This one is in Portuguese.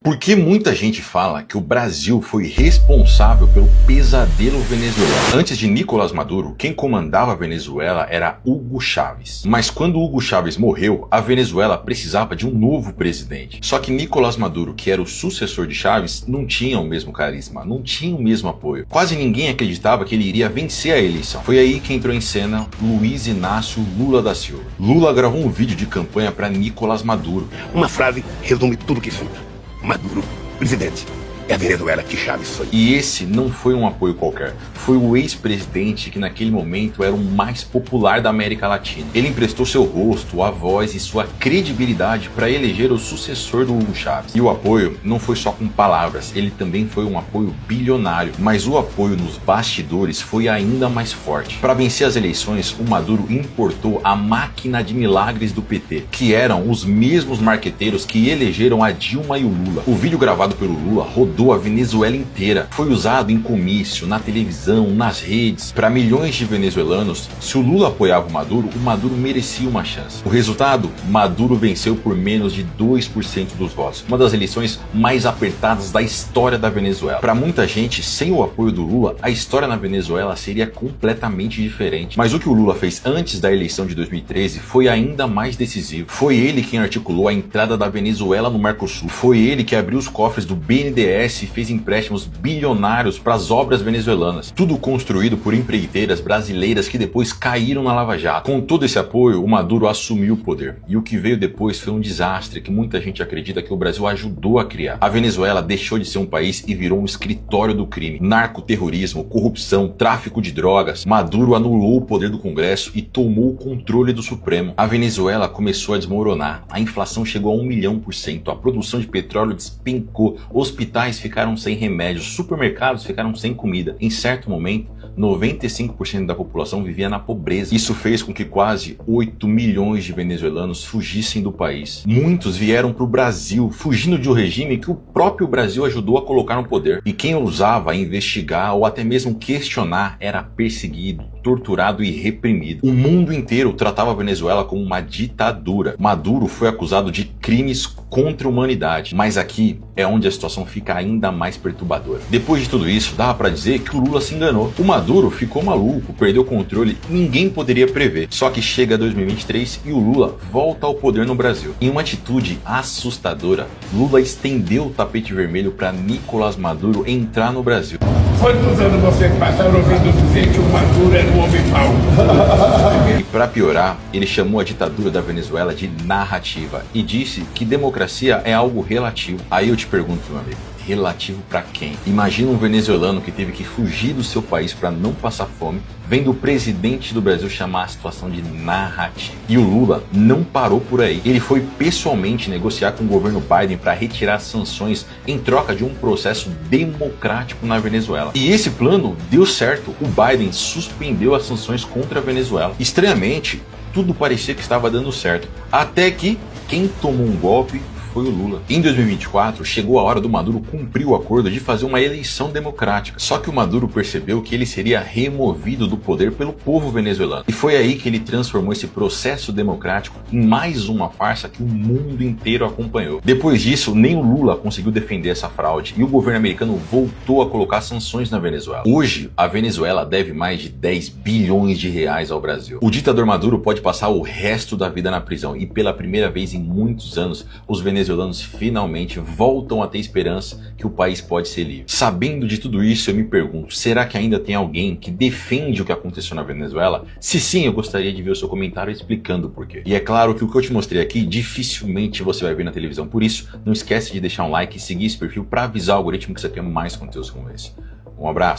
Por que muita gente fala que o Brasil foi responsável pelo pesadelo venezuelano? Antes de Nicolás Maduro, quem comandava a Venezuela era Hugo Chávez. Mas quando Hugo Chávez morreu, a Venezuela precisava de um novo presidente. Só que Nicolás Maduro, que era o sucessor de Chávez, não tinha o mesmo carisma, não tinha o mesmo apoio. Quase ninguém acreditava que ele iria vencer a eleição. Foi aí que entrou em cena Luiz Inácio Lula da Silva. Lula gravou um vídeo de campanha para Nicolás Maduro. Uma frase resume tudo o que sinto. Maduro, presidente. É a Venezuela que Chávez foi. E esse não foi um apoio qualquer. Foi o ex-presidente que naquele momento era o mais popular da América Latina. Ele emprestou seu rosto, a voz e sua credibilidade para eleger o sucessor do Hugo Chávez. E o apoio não foi só com palavras, ele também foi um apoio bilionário. Mas o apoio nos bastidores foi ainda mais forte. Para vencer as eleições, o Maduro importou a máquina de milagres do PT, que eram os mesmos marqueteiros que elegeram a Dilma e o Lula. O vídeo gravado pelo Lula rodou a Venezuela inteira. Foi usado em comício, na televisão, nas redes. Para milhões de venezuelanos, se o Lula apoiava o Maduro merecia uma chance. O resultado? Maduro venceu por menos de 2% dos votos. Uma das eleições mais apertadas da história da Venezuela. Para muita gente, sem o apoio do Lula, a história na Venezuela seria completamente diferente. Mas o que o Lula fez antes da eleição de 2013 foi ainda mais decisivo. Foi ele quem articulou a entrada da Venezuela no Mercosul. Foi ele que abriu os cofres do BNDES e fez empréstimos bilionários para as obras venezuelanas. Tudo construído por empreiteiras brasileiras que depois caíram na Lava Jato. Com todo esse apoio, o Maduro assumiu o poder. E o que veio depois foi um desastre que muita gente acredita que o Brasil ajudou a criar. A Venezuela deixou de ser um país e virou um escritório do crime. Narcoterrorismo, corrupção, tráfico de drogas. Maduro anulou o poder do Congresso e tomou o controle do Supremo. A Venezuela começou a desmoronar. A inflação chegou a 1.000.000%. A produção de petróleo despencou. Hospitais ficaram sem remédios, supermercados ficaram sem comida. Em certo momento, 95% da população vivia na pobreza. Isso fez com que quase 8 milhões de venezuelanos fugissem do país. Muitos vieram para o Brasil, fugindo de um regime que o próprio Brasil ajudou a colocar no poder. E quem ousava investigar ou até mesmo questionar era perseguido, torturado e reprimido. O mundo inteiro tratava a Venezuela como uma ditadura. Maduro foi acusado de crimes contra a humanidade. Mas aqui é onde a situação fica ainda mais perturbadora. Depois de tudo isso, dava para dizer que o Lula se enganou. O Maduro ficou maluco, perdeu o controle, ninguém poderia prever. Só que chega 2023 e o Lula volta ao poder no Brasil. Em uma atitude assustadora, Lula estendeu o tapete vermelho para Nicolás Maduro entrar no Brasil. Quantos anos você passaram ouvindo dizer que o Maduro era um homem mau? E para piorar, ele chamou a ditadura da Venezuela de narrativa e disse que democracia é algo relativo. Aí eu te pergunto, meu amigo, relativo para quem? Imagina um venezuelano que teve que fugir do seu país para não passar fome, vendo o presidente do Brasil chamar a situação de narrativa. E o Lula não parou por aí. Ele foi pessoalmente negociar com o governo Biden para retirar sanções em troca de um processo democrático na Venezuela. E esse plano deu certo. O Biden suspendeu as sanções contra a Venezuela. Estranhamente, tudo parecia que estava dando certo. Até que quem tomou um golpe foi o Lula. Em 2024, chegou a hora do Maduro cumprir o acordo de fazer uma eleição democrática. Só que o Maduro percebeu que ele seria removido do poder pelo povo venezuelano. E foi aí que ele transformou esse processo democrático em mais uma farsa que o mundo inteiro acompanhou. Depois disso, nem o Lula conseguiu defender essa fraude e o governo americano voltou a colocar sanções na Venezuela. Hoje, a Venezuela deve mais de 10 bilhões de reais ao Brasil. O ditador Maduro pode passar o resto da vida na prisão e pela primeira vez em muitos anos, os venezuelanos finalmente voltam a ter esperança que o país pode ser livre. Sabendo de tudo isso, eu me pergunto, será que ainda tem alguém que defende o que aconteceu na Venezuela? Se sim, eu gostaria de ver o seu comentário explicando o porquê. E é claro que o que eu te mostrei aqui, dificilmente você vai ver na televisão. Por isso, não esquece de deixar um like e seguir esse perfil para avisar o algoritmo que você quer mais conteúdos como esse. Um abraço.